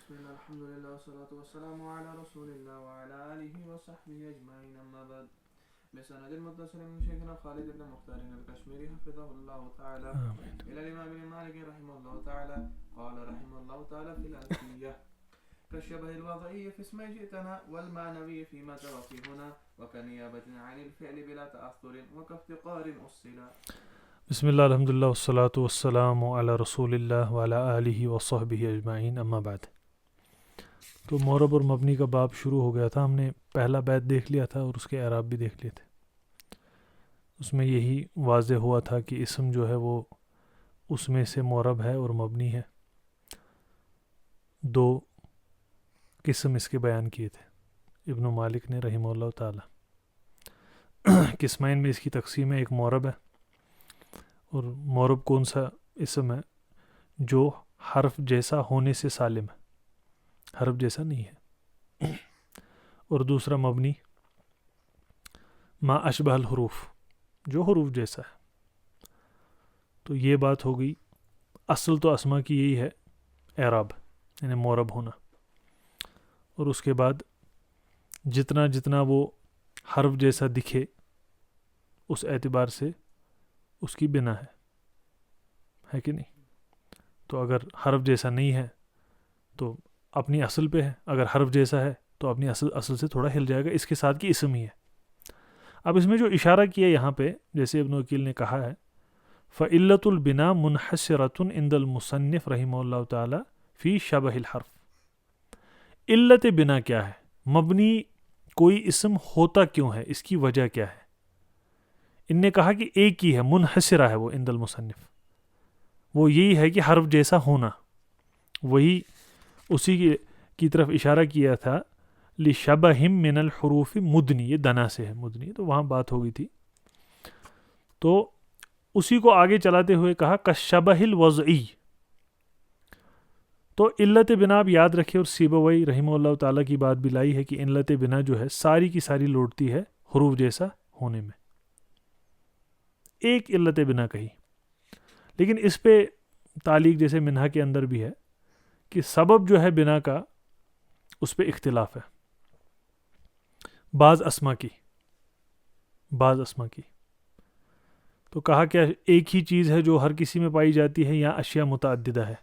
بسم الله الحمد لله والصلاة والسلام على رسول الله وعلى آله وصحبه أجمعين أما بعد بسند المتصل من شيخنا خالد بن مختار الكشميري حفظه الله تعالى إلى الإمام ابن مالك رحمه الله تعالى قال رحمه الله تعالى في الألفية كالشبه الوضعي في اسم جئتنا والمعنوي فيما توفي هنا وكنيابة عن الفعل بلا تأثر وكافتقار أصلا. بسم اللہ الحمد للہ والصلاة والسلام علی رسول اللہ وعلی آلہ وصحبہ اجمعین اما بعد. تو معرب اور مبنی کا باب شروع ہو گیا تھا. ہم نے پہلا بیت دیکھ لیا تھا اور اس کے اعراب بھی دیکھ لیے تھے. اس میں یہی واضح ہوا تھا کہ اسم جو ہے وہ اس میں سے معرب ہے اور مبنی ہے. دو قسم اس کے بیان کیے تھے ابن مالک نے رحمہ اللہ تعالی. قسمین میں اس کی تقسیم ہے. ایک معرب ہے اور معرب کون سا اسم ہے جو حرف جیسا ہونے سے سالم ہے, حرف جیسا نہیں ہے. اور دوسرا مبنی ما اشبہ الحروف, جو حروف جیسا ہے. تو یہ بات ہو گئی. اصل تو اسما کی یہی ہے اعراب, یعنی معرب ہونا. اور اس کے بعد جتنا جتنا وہ حرف جیسا دکھے اس اعتبار سے اس کی بنا ہے کہ نہیں. تو اگر حرف جیسا نہیں ہے تو اپنی اصل پہ ہے, اگر حرف جیسا ہے تو اپنی اصل سے تھوڑا ہل جائے گا, اس کے ساتھ کی اسم ہی ہے. اب اس میں جو اشارہ کیا یہاں پہ, جیسے ابن وکیل نے کہا ہے فعلۃ البنا منحصرۃ عند المصنف رحمہ اللہ تعالی فی شبہ الحرف. علت بنا کیا ہے, مبنی کوئی اسم ہوتا کیوں ہے, اس کی وجہ کیا ہے. ان نے کہا کہ ایک ہی ہے, منحصرہ ہے وہ عند المصنف, وہ یہی ہے کہ حرف جیسا ہونا. وہی اسی کی طرف اشارہ کیا تھا لشبہم من الحروف مدنی, یہ دنا سے ہے مدنی, تو وہاں بات ہو گئی تھی. تو اسی کو آگے چلاتے ہوئے کہا کشبہ الوضعی. تو علت بنا آپ یاد رکھے, اور سیبوی رحمہ اللہ تعالیٰ کی بات بھی لائی ہے کہ علت بنا جو ہے ساری کی ساری لوٹتی ہے حروف جیسا ہونے میں. ایک علت بنا کہی, لیکن اس پہ تعلیق جیسے منہا کے اندر بھی ہے کہ سبب جو ہے بنا کا اس پہ اختلاف ہے بعض اسما کی. تو کہا کہ ایک ہی چیز ہے جو ہر کسی میں پائی جاتی ہے یا اشیاء متعددہ ہے.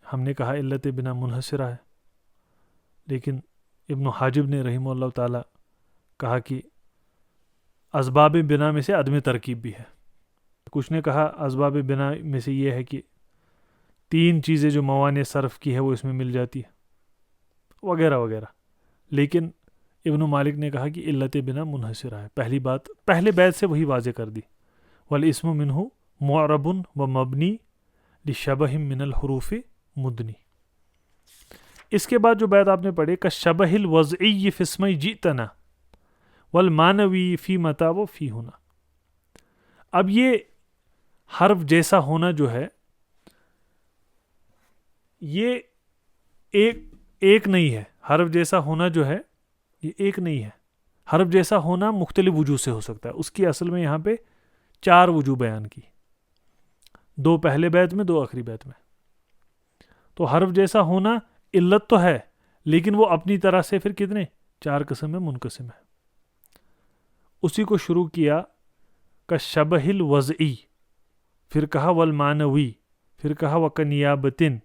ہم نے کہا علت بنا منحصرہ ہے, لیکن ابن حاجب نے رحمہ اللہ تعالی کہا کہ اسباب بنا میں سے عدم ترکیب بھی ہے. کچھ نے کہا اسباب بنا میں سے یہ ہے کہ تین چیزیں جو موانع صرف کی ہے وہ اس میں مل جاتی ہے وغیرہ وغیرہ. لیکن ابن مالک نے کہا کہ علت بنا منحصرہ ہے. پہلی بات پہلے بیت سے وہی واضح کر دی, والاسم منہ معرب و مبنی لشبہ من الحروف مدنی. اس کے بعد جو بیت آپ نے پڑھے کشبہ الوضعی فی اسم جئتنا والمعنوی فی متا و فی ہونا. اب یہ حرف جیسا ہونا جو ہے یہ ایک نہیں ہے. حرف جیسا ہونا جو ہے یہ ایک نہیں ہے. حرف جیسا ہونا مختلف وجوہ سے ہو سکتا ہے. اس کی اصل میں یہاں پہ 4 وجوہ بیان کی, 2 پہلے بیت میں 2 آخری بیت میں. تو حرف جیسا ہونا علت تو ہے, لیکن وہ اپنی طرح سے پھر کتنے 4 قسم میں منقسم ہے. اسی کو شروع کیا کشبہ الوضعی, پھر کہا والمعنوی, پھر کہا وکنیابتن,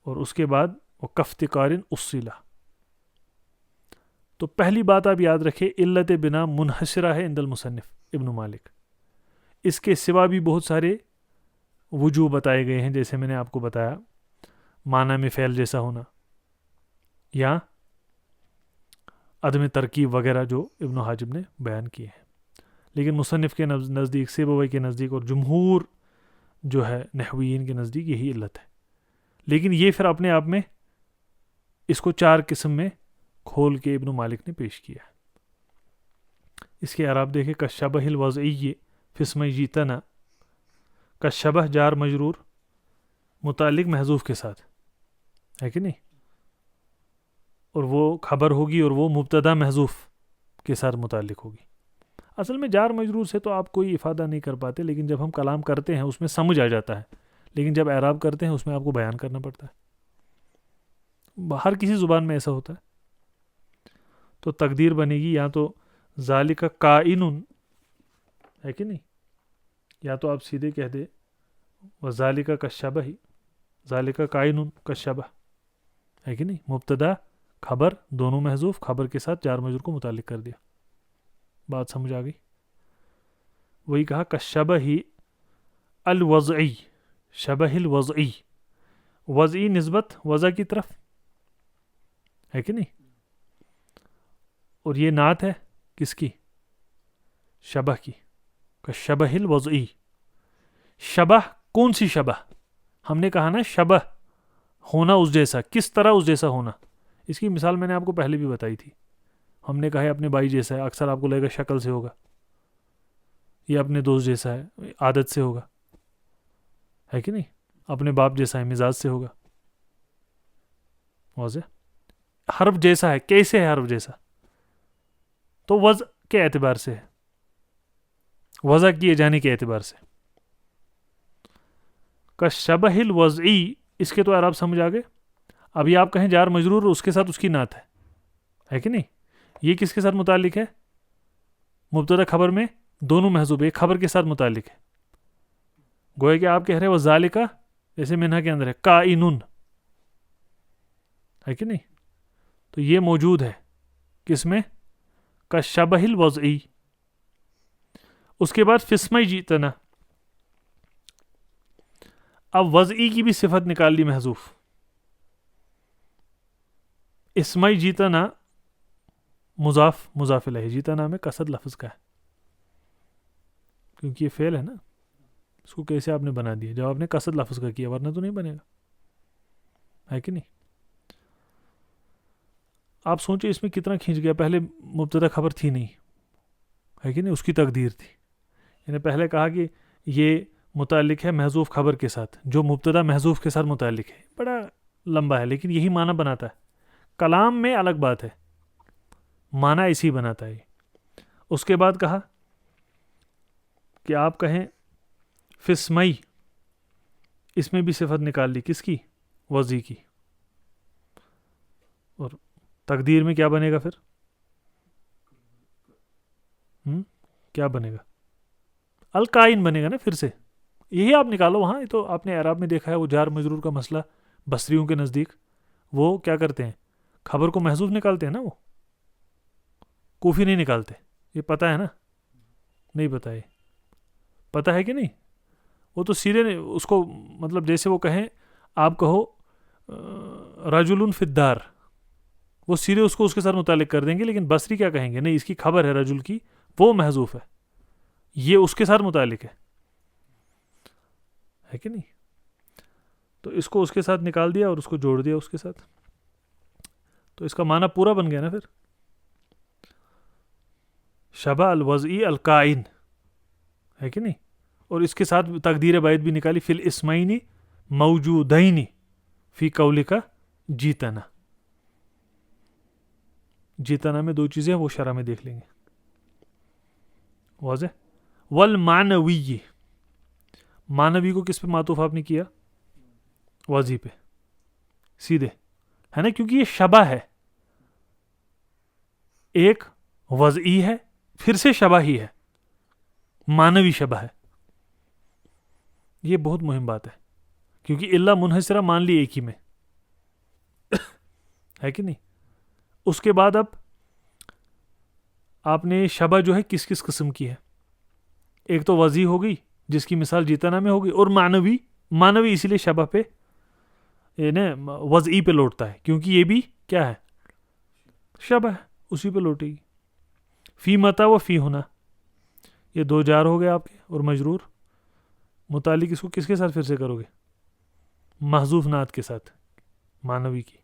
اور اس کے بعد وکافتقار اصلا. تو پہلی بات آپ یاد رکھیں علت بنا منحصرہ ہے عند المصنف ابن مالک. اس کے سوا بھی بہت سارے وجوہ بتائے گئے ہیں, جیسے میں نے آپ کو بتایا معنی میں فعل جیسا ہونا یا عدم ترکیب وغیرہ جو ابن حاجب نے بیان کیے ہیں. لیکن مصنف کے نزدیک, سیبوی کے نزدیک اور جمہور جو ہے نحویین کے نزدیک یہی علت ہے. لیکن یہ پھر اپنے آپ میں اس کو 4 قسم میں کھول کے ابن مالک نے پیش کیا. اس کے اعراب دیکھیں کشبہ الوضعی فی اسم جئتنا. کشبہ جار مجرور متعلق محذوف کے ساتھ ہے کہ نہیں, اور وہ خبر ہوگی اور وہ مبتدا محذوف کے ساتھ متعلق ہوگی. اصل میں جار مجرور سے تو آپ کوئی افادہ نہیں کر پاتے, لیکن جب ہم کلام کرتے ہیں اس میں سمجھ آ جاتا ہے. لیکن جب اعراب کرتے ہیں اس میں آپ کو بیان کرنا پڑتا ہے. ہر کسی زبان میں ایسا ہوتا ہے. تو تقدیر بنے گی یا تو ذالک کائن ہے کہ نہیں, یا تو آپ سیدھے کہہ دے وذالک کالشبہ, ذالک کائن کالشبہ ہے کہ نہیں. مبتدا خبر دونوں محذوف, خبر کے ساتھ جار مجرور کو متعلق کر دیا. بات سمجھ آ گئی. وہی کہا کالشبہ الوضعی, شبہ الوضعی, وضعی نسبت وضع کی طرف ہے کہ نہیں, اور یہ نعت ہے کس کی؟ شبہ کی. کالشبہ الوضعی, شبہ کون سی شبہ؟ ہم نے کہا نا شبہ ہونا اس جیسا, کس طرح اس جیسا ہونا. اس کی مثال میں نے آپ کو پہلے بھی بتائی تھی. ہم نے کہا ہے اپنے بھائی جیسا ہے, اکثر آپ کو لگے گا شکل سے ہوگا, یا اپنے دوست جیسا ہے عادت سے ہوگا ہے کہ نہیں, اپنے باپ جیسا ہے مزاج سے ہوگا. واضح. حرف جیسا ہے, کیسے ہے حرف جیسا؟ تو وضع کے اعتبار سے ہے, وضع کیے جانے کے اعتبار سے. کالشبہ الوضعی, اس کے تو اعراب سمجھ آ گئے. ابھی آپ کہیں جار مجرور اس کے ساتھ اس کی نعت ہے کہ نہیں. یہ کس کے ساتھ متعلق ہے؟ مبتدا خبر میں دونوں محذوب, ایک خبر کے ساتھ متعلق ہے. گویا کہ آپ کہہ رہے ہیں وذالک, جیسے منہا کے اندر ہے کائنن ہے کہ نہیں. تو یہ موجود ہے کس میں؟ کالشبہ الوضعی. اس کے بعد فسمہ جیتنا, اب وضعی کی بھی صفت نکال لی محذوف. اسمہ جیتنا مضاف مضاف الیہ, جیتنا میں قصد لفظ کا ہے کیونکہ یہ فعل ہے نا. اس کو کیسے آپ نے بنا دیا جب آپ نے قصد لفظ کا کیا, ورنہ تو نہیں بنے گا ہے کہ نہیں. آپ سوچیں اس میں کتنا کھینچ گیا. پہلے مبتدا خبر تھی نہیں ہے کہ نہیں, اس کی تقدیر تھی. یعنی پہلے کہا کہ یہ متعلق ہے محذوف خبر کے ساتھ, جو مبتدا محذوف کے ساتھ متعلق ہے. بڑا لمبا ہے لیکن یہی معنی بناتا ہے. کلام میں الگ بات ہے, معنی اسی بناتا ہے. اس کے بعد کہا کہ آپ کہیں فسمئی, اس میں بھی صفت نکال لی کس کی؟ وضعی کی. اور تقدیر میں کیا بنے گا پھر؟ کیا بنے گا؟ القائن بنے گا نا پھر سے. یہی آپ نکالو وہاں. یہ تو آپ نے اعراب میں دیکھا ہے, وہ جار مجرور کا مسئلہ بصریوں کے نزدیک وہ کیا کرتے ہیں, خبر کو محذوف نکالتے ہیں نا, وہ کوفی نہیں نکالتے. یہ پتہ ہے نا؟ نہیں پتہ. ہے پتہ ہے کہ نہیں؟ وہ تو سیدھے اس کو, مطلب جیسے وہ کہیں, آپ کہو رجل فی الدار, وہ سیدھے اس کو اس کے ساتھ متعلق کر دیں گے. لیکن بصری کیا کہیں گے؟ نہیں, اس کی خبر ہے رجل کی, وہ محذوف ہے, یہ اس کے ساتھ متعلق ہے کہ نہیں. تو اس کو اس کے ساتھ نکال دیا اور اس کو جوڑ دیا اس کے ساتھ, تو اس کا معنی پورا بن گیا نا پھر. شبہ الوضعی القائن ہے کہ نہیں. اور اس کے ساتھ تقدیر بعید بھی نکالی, فی الاسمین موجودین فی قولک جیتنا. جیتنا میں دو چیزیں وہ شرح میں دیکھ لیں گے. واضح. والمعنوی, معنوی کو کس پہ معطوف آپ نے کیا؟ وضعی پہ سیدھے ہے نا, کیونکہ یہ شبہ ہے. ایک وضعی ہے, پھر سے شبہ ہی ہے, معنوی شبہ ہے. یہ بہت مہم بات ہے, کیونکہ اللہ منحصرہ مان لی ایک ہی میں ہے کہ نہیں. اس کے بعد اب آپ نے شبہ جو ہے کس کس قسم کی ہے؟ ایک تو وضعی ہو گئی جس کی مثال جیتنا میں ہوگی, اور معنوی. معنوی اسی لیے شبہ پہ وضعی پہ لوٹتا ہے, کیونکہ یہ بھی کیا ہے؟ شبہ ہے, اسی پہ لوٹے گی. فی متا و فی ہونا, یہ دو جار ہو گئے آپ کے, اور مجرور. متعلق اس کو کس کے ساتھ پھر سے کرو گے؟ محذوف نعت کے ساتھ, معنوی کی.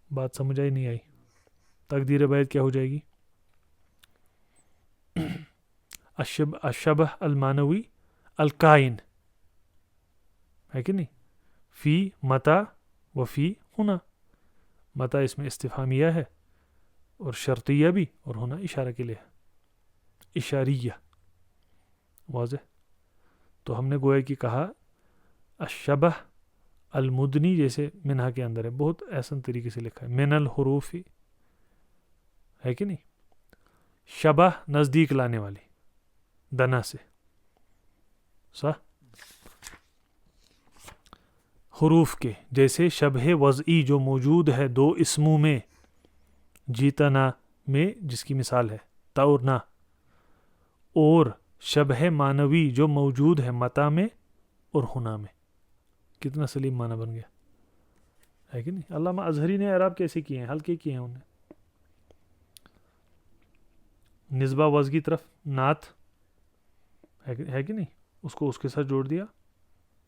بات سمجھ آئی نہیں آئی؟ تقدیر بعید کیا ہو جائے گی؟ الشبہ المعنوی القائن ہے کہ نہیں. فی متا و فی ہونا. متا اس میں استفہامیہ ہے اور شرطیہ بھی, اور ہونا اشارہ کے لیے ہے, اشاریہ. واضح. تو ہم نے گویا کہ کہا الشبہ المدنی، جیسے منہا کے اندر ہے، بہت احسن طریقے سے لکھا ہے، من الحروف ہے کہ نہیں، شبہ نزدیک لانے والی، دنا سے، صح، حروف کے، جیسے شبہ وضعی جو موجود ہے دو اسموں میں، جیتنا میں جس کی مثال ہے تا اور نا، اور شبہ معنوی جو موجود ہے متا میں اور ہنا میں. کتنا سلیم معنی بن گیا ہے کہ نہیں. علامہ اظہری نے اعراب کیسے کیے ہیں، ہلکے کیے ہیں انہیں، نسبہ وز کی طرف نعت ہے کہ نہیں، اس کو اس کے ساتھ جوڑ دیا،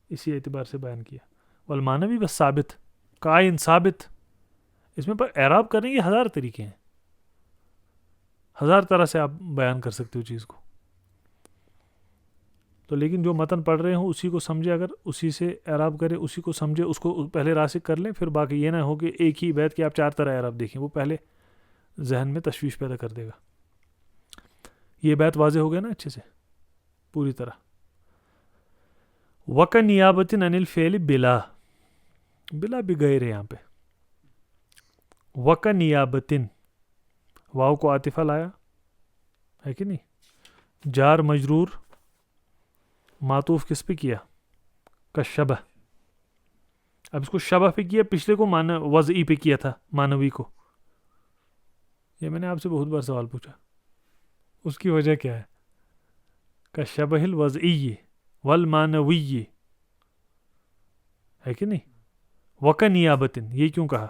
اسی اعتبار سے بیان کیا. والمعنوی بس ثابت، کائن ثابت، اس میں پر اعراب کرنے کے 1000 طریقے ہیں، 1000 طرح سے آپ بیان کر سکتے ہو چیز کو. تو لیکن جو متن پڑھ رہے ہوں اسی کو سمجھے، اگر اسی سے اعراب کرے، اسی کو سمجھے، اس کو پہلے راسخ کر لیں، پھر باقی یہ نہ ہو کہ ایک ہی بیت کے آپ 4 طرح اعراب دیکھیں، وہ پہلے ذہن میں تشویش پیدا کر دے گا. یہ بیت واضح ہو گیا نا اچھے سے پوری طرح. وَقَ نِيَابَةٍ عَنِ الْفِعْلِ بِلَا، بلا بغیر ہے یہاں پہ. وَقَ نِيَابَةٍ، واو کو عاطفہ لایا ہے کہ نہیں، جار مجرور، معطوف کس پہ کیا، کشبہ. اب اس کو شبہ پہ کیا، پچھلے کو وضعی پہ کیا تھا، معنوی کو. یہ میں نے آپ سے بہت بار سوال پوچھا، اس کی وجہ کیا ہے، کشبہ الوضعی والمعنوی ہے کہ نہیں. وَقَ نِيَابَةٍ یہ کیوں کہا،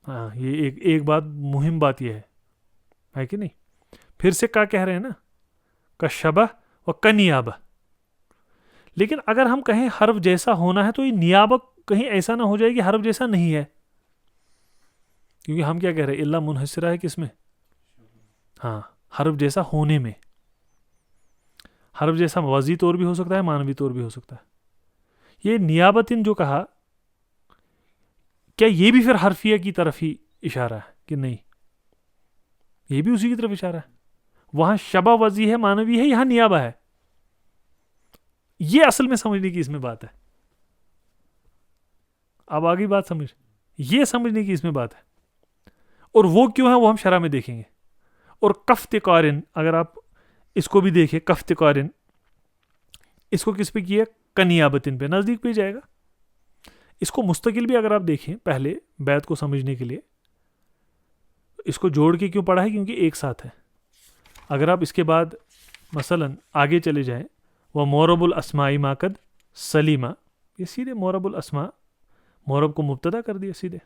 ہاں یہ ایک بات، مہم بات یہ ہے کہ نہیں. پھر سے کیا کہہ رہے ہیں نا، کشبہ و کنیابہ. لیکن اگر ہم کہیں حرف جیسا ہونا ہے تو یہ نیابہ کہیں ایسا نہ ہو جائے کہ حرف جیسا نہیں ہے، کیونکہ ہم کیا کہہ رہے ہیں، اللہ منحصرہ ہے کس میں، ہاں حرف جیسا ہونے میں. حرف جیسا وضعی طور بھی ہو سکتا ہے، معنوی طور بھی ہو سکتا ہے. یہ نیابتن جو کہا، کیا یہ بھی پھر حرفیہ کی طرف ہی اشارہ ہے کہ نہیں، یہ بھی اسی کی طرف اشارہ ہے. وہاں شبہ وضعی ہے، معنوی ہے، یہاں نیابہ ہے. یہ اصل میں سمجھنے کی اس میں بات ہے. اب آگئی بات سمجھ، یہ سمجھنے کی اس میں بات ہے. اور وہ کیوں ہے وہ ہم شرح میں دیکھیں گے. اور کفت قارن، اگر آپ اس کو بھی دیکھیں، کفت قارن اس کو کس پہ کیا، کنیابتن پہ، نزدیک پہ جائے گا. اس کو مستقل بھی اگر آپ دیکھیں پہلے بیت کو سمجھنے کے لیے، اس کو جوڑ کے کیوں پڑھا ہے، کیونکہ ایک ساتھ ہے. اگر آپ اس کے بعد مثلا آگے چلے جائیں، وہ مورب الاسماء ماقد سلیمہ، یہ سیدھے مورب الاسماء، مورب کو مبتدا کر دیا سیدھے،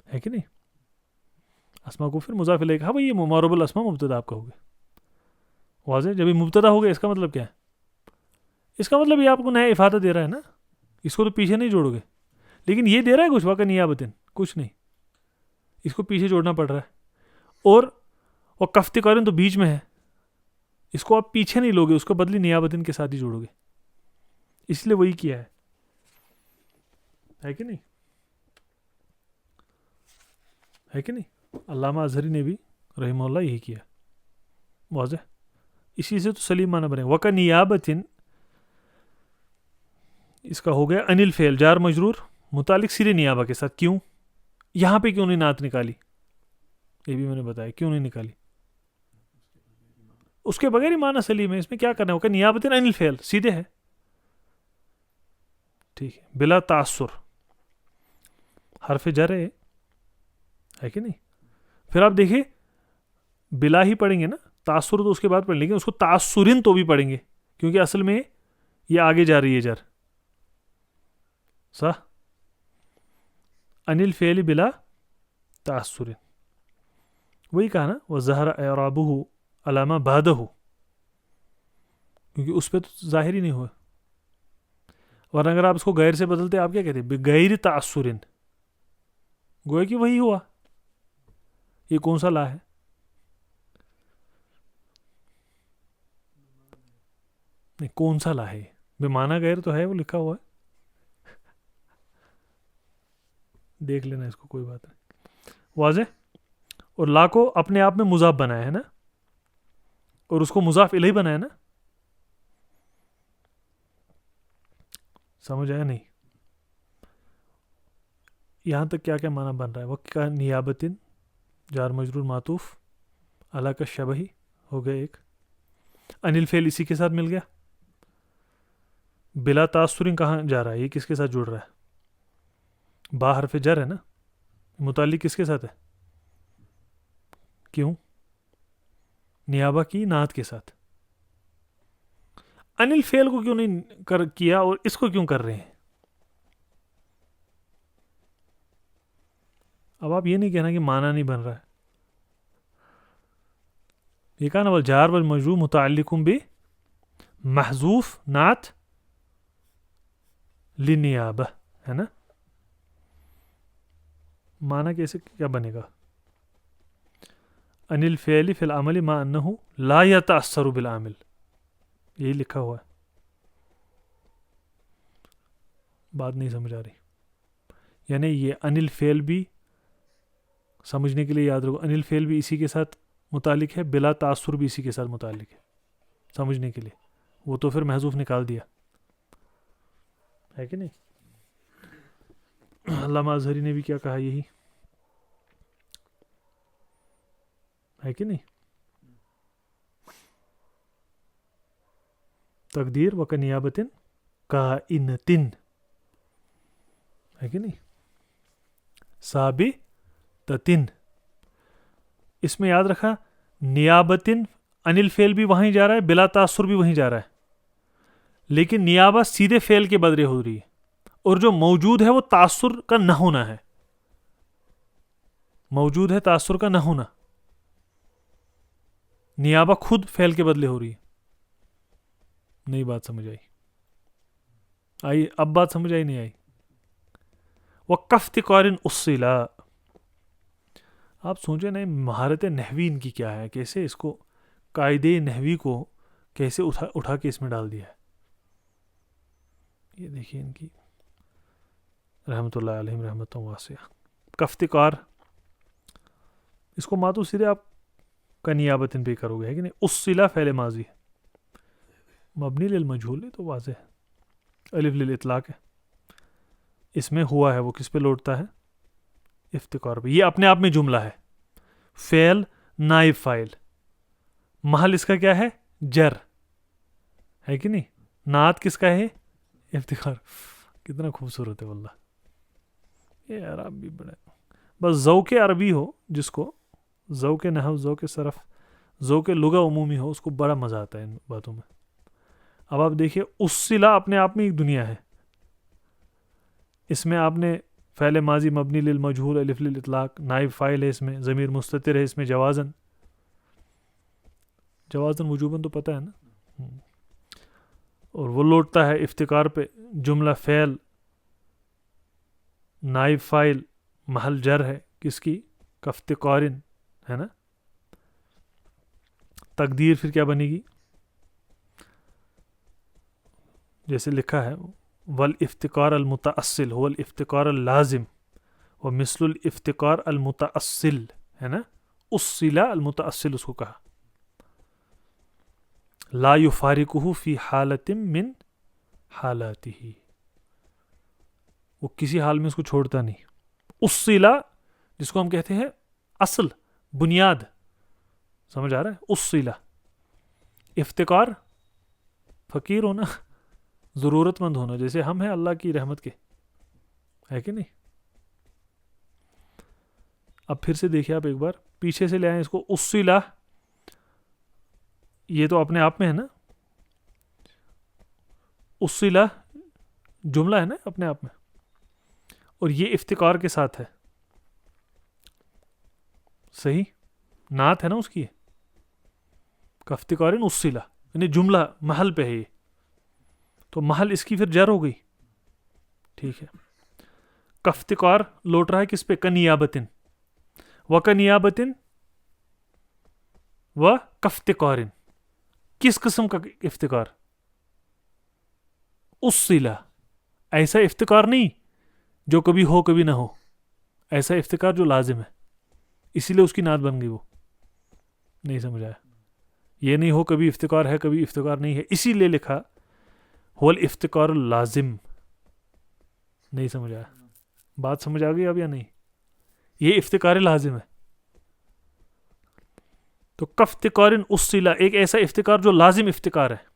ہے کہ نہیں. اسماء کو پھر مضاف الیہ، ہاں بھائی یہ مورب الاسماء مبتدا آپ کا ہو گیا. واضح، جب یہ مبتدا ہو گیا اس کا مطلب کیا ہے، اس کا مطلب یہ آپ کو نیا افادہ دے رہا ہے نا، اس کو تو پیچھے نہیں جوڑو گے. لیکن یہ دے رہا ہے کچھ، وَقَ نِيَابَةٍ کچھ نہیں، اس کو پیچھے جوڑنا پڑ رہا ہے. اور وہ کفت قارن تو بیچ میں ہے، اس کو آپ پیچھے نہیں لوگے، اس کو بدلی نیابتن کے ساتھ ہی جوڑو گے، اس لیے وہی کیا ہے کہ نہیں، ہے کہ نہیں. علامہ اظہری نے بھی رحمہ اللہ یہی کیا. واضح، اسی سے تو سلیم معنی بنے. وَقَ نِيَابَةٍ اس کا ہو گیا ان الفعل، جار مجرور متعلق سیدھے نیابہ کے ساتھ. کیوں یہاں پہ کیوں نہیں نعت نکالی، یہ بھی میں نے بتایا کیوں نہیں نکالی. اس کے بغیر ہی معنی سلیم ہے، اس میں کیا کرنا ہے، نیابتن عن الفعل سیدھے ہے، ٹھیک ہے، بلا تعثر. حرف جر ہے کہ نہیں. پھر آپ دیکھیں بلا ہی پڑھیں گے نا، تعثر تو اس کے بعد پڑھیں، لیکن اس کو تعثرن تو بھی پڑھیں گے، کیونکہ اصل میں یہ آگے جا رہی ہے جر، صح. ان الفعل بلا تعثر، وہی کہا نا، وظہر اعرابہ علامہ بعدہ، کیونکہ اس پہ تو ظاہر ہی نہیں ہوا. ورنہ اگر آپ اس کو غیر سے بدلتے آپ کیا کہتے، بغیر تعثر، گویا کہ وہی ہوا. یہ کون سا لا ہے، نہیں کون سا لا ہے، بے معنی غیر تو ہے، وہ لکھا ہوا ہے، دیکھ لینا اس کو، کوئی بات نہیں. واضح. اور لا کو اپنے آپ میں مضاف بنایا ہے نا، اور اس کو مضاف الیہ بنایا نا. سمجھ آیا نہیں؟ یہاں تک کیا کیا معنی بن رہا ہے؟ وقت کا نیابتن جار مجرور معطوف علی کا شبہی ہو گیا ایک. انل فعل اسی کے ساتھ مل گیا. بلا تاثرین کہاں جا رہا ہے؟ یہ کس کے ساتھ جڑ رہا ہے؟ با حرف جر ہے نا. متعلق کس کے ساتھ ہے؟ کیوں؟ نیابہ کی نعت کے ساتھ. انل فعل کو کیوں نہیں کیا اور اس کو کیوں کر رہے ہیں؟ اب آپ یہ نہیں کہنا کہ معنی نہیں بن رہا ہے. یہ کہا نا والجار والمجرور متعلق بمحذوف نعت للنیابہ ہے نا. معنی کیسے کیا بنے گا؟ ان الفعل فی العمل ما انه لا يتأثر بالعامل. یہی لکھا ہوا ہے. بات نہیں سمجھ آ رہی. یعنی یہ ان الفعل بھی سمجھنے کے لیے یاد رکھو. ان الفعل بھی اسی کے ساتھ متعلق ہے. بلا تاثر بھی اسی کے ساتھ متعلق ہے. سمجھنے کے لیے وہ تو پھر محذوف نکال دیا ہے کہ نہیں. علامہ اظہری نے بھی کیا کہا؟ یہی ہے کہ نہیں. تقدیر و کنیابتن کائنتن ہے کہ نہیں. ثابتتن. اس میں یاد رکھا نیابتن انل فعل بھی وہیں جا رہا ہے, بلا تاثر بھی وہیں جا رہا ہے, لیکن نیابہ سیدھے فعل کے بدلے ہو رہی ہے, اور جو موجود ہے وہ تاثر کا نہ ہونا ہے. موجود ہے تاثر کا نہ ہونا. نیابہ خود فعل کے بدلے ہو رہی ہے. نئی بات سمجھ آئی؟ آئی اب بات سمجھ آئی نہیں آئی؟ وَقَفْتِ قَارٍ اُصِّلَا. آپ سوچیں نہیں مہارت نحوی ان کی کیا ہے, کیسے اس کو قاعدے نحوی کو کیسے اٹھا کے اس میں ڈال دیا ہے. یہ دیکھیں ان کی رحمت اللہ علیہم رحمت واسعہ. کفتقار اس کو ماتو سیدھے آپ کا نیابتن پہ کرو گے ہے کہ نہیں. اصلا فعل ماضی ہے, مبنی للمجہول ہے تو واضح ہے, الف للاطلاق ہے. اس میں ہوا ہے وہ کس پہ لوٹتا ہے؟ افتقار پہ. یہ اپنے آپ میں جملہ ہے, فعل نائب فاعل, محل اس کا کیا ہے؟ جر ہے کہ نہیں. نعت کس کا ہے؟ افتقار. کتنا خوبصورت ہے واللہ. یہ عرب بھی بڑا بس ذوق عربی ہو, جس کو ذوق نحو, ذوق صرف, ذوق لغہ عمومی ہو, اس کو بڑا مزہ آتا ہے ان باتوں میں. اب آپ دیکھیے اصلا اپنے آپ میں ایک دنیا ہے. اس میں آپ نے فعل ماضی مبنی للمجہول الف للاطلاق, نائب فاعل ہے, اس میں ضمیر مستتر ہے, اس میں جوازن وجوباً تو پتہ ہے نا, اور وہ لوٹتا ہے افتقار پہ. جملہ فعل نائب فاعل محل جر ہے کس کی؟ کفتقارن ہے نا. تقدیر پھر کیا بنے گی؟ جیسے لکھا ہے والافتقار المتأصل هو الافتقار اللازم ومثل الافتقار المتأصل ہے نا. اصلا المتأصل اس کو کہا. لا یفارقہ فی حالت من حالاته, وہ کسی حال میں اس کو چھوڑتا نہیں. اصلا جس کو ہم کہتے ہیں اصل, بنیاد, سمجھ آ رہا ہے؟ اصلا. افتقار فقیر ہونا, ضرورت مند ہونا, جیسے ہم ہیں اللہ کی رحمت کے, ہے کہ نہیں. اب پھر سے دیکھیں آپ ایک بار پیچھے سے لے آئیں اس کو. اصلا یہ تو اپنے آپ میں ہے نا, اصلا جملہ ہے نا اپنے آپ میں, اور یہ افتقار کے ساتھ ہے. صحیح نعت ہے نا اس کی, کفتقارن اصلا یعنی جملہ محل پہ ہے یہ, تو محل اس کی پھر جر ہو گئی. ٹھیک ہے. کفتقار لوٹ رہا ہے کس پہ؟ کنیابتن. و کنیابتن و کفتقارن. کس قسم کا افتقار؟ اصلا. ایسا افتقار نہیں جو کبھی ہو کبھی نہ ہو, ایسا افتقار جو لازم ہے, اسی لیے اس کی نعت بن گئی. وہ نہیں سمجھ آیا؟ یہ نہیں ہو کبھی افتقار ہے کبھی افتقار نہیں ہے. اسی لیے لکھا هو الافتقار اللازم. نہیں سمجھ آیا؟ بات سمجھ آ گئی اب یا نہیں؟ یہ افتقار لازم ہے. تو کفتقار اصلا، ایک ایسا افتقار جو لازم افتقار ہے.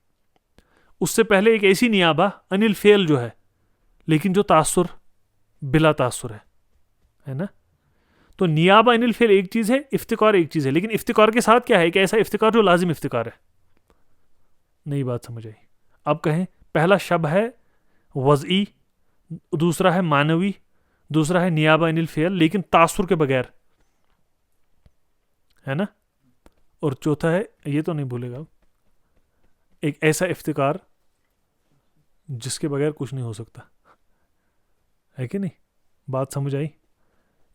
اس سے پہلے ایک ایسی نیابہ عن الفعل جو ہے لیکن جو تاثر بلا تاثر ہے نا. تو نیابہ عن الفعل ایک چیز ہے، افتقار ایک چیز ہے، لیکن افتقار کے ساتھ کیا ہے؟ ایک ایسا افتقار جو لازم افتقار ہے. نئی بات سمجھ آئی؟ اب کہیں پہلا شبہ ہے وضعی، دوسرا ہے معنوی، دوسرا ہے نیابہ عن الفعل لیکن تاثر کے بغیر ہے نا، اور چوتھا ہے، یہ تو نہیں بھولے گا، ایک ایسا افتقار جس کے بغیر کچھ نہیں ہو سکتا ہے کہ نہیں. بات سمجھ آئی؟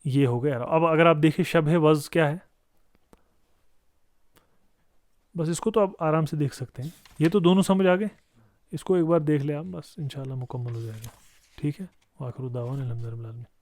یہ ہو گیا. اب اگر آپ دیکھیں شبہ وضع کیا ہے، بس اس کو تو آپ آرام سے دیکھ سکتے ہیں. یہ تو دونوں سمجھ آ گئے، اس کو ایک بار دیکھ لیں آپ، بس انشاءاللہ مکمل ہو جائے گا. ٹھیک ہے. وآخر دعوانا الحمد للہ.